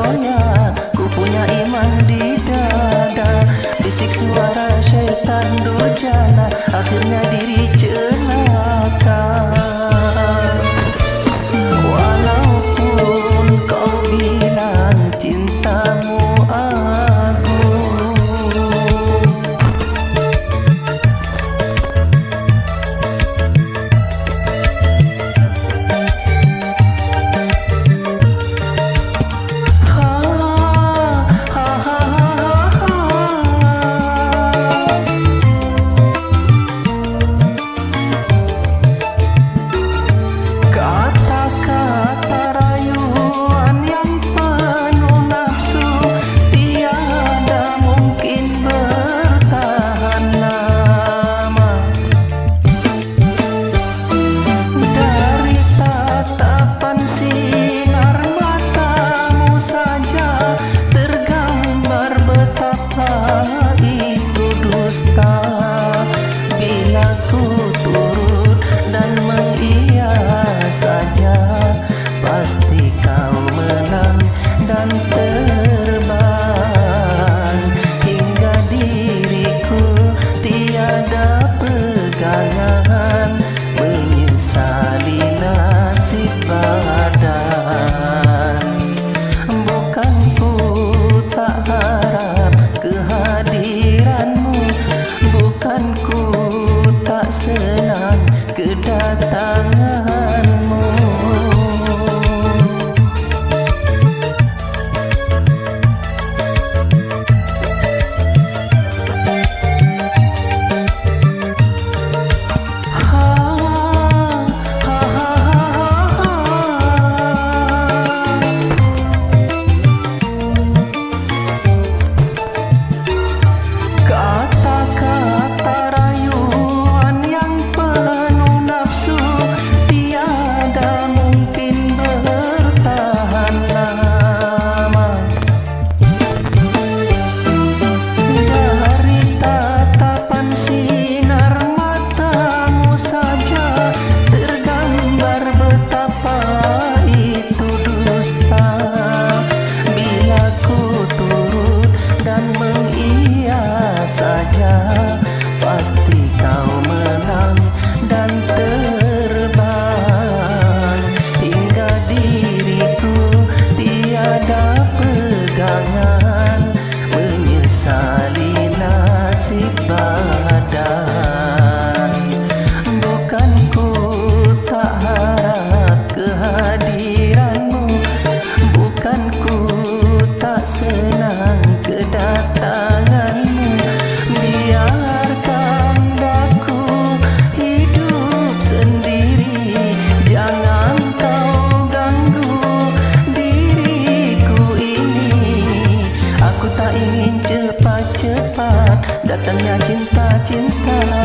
goyah, ku punya iman di dada. Bisik suara syaitan durjana, akhirnya diri celaka. Walaupun kau bilang cintamu agung, bila ku turut dan mengiya saja, pasti kau menang dan terbang. Hingga diriku tiada pegangan, menyesali nasib badan. Bukan ku tak harap kehadiranmu, bukan ku tak senang kedatanganmu. Pasti kau menang dan terbang. Hingga diriku tiada pegangan, menyesali nasib badan. Bukan ku tak harap kehadiranmu, bukan ku tak senang kedatanganmu. Biarkan aku hidup sendiri, jangan kau ganggu diriku ini. Aku tak ingin cepat-cepat datangnya cinta-cinta.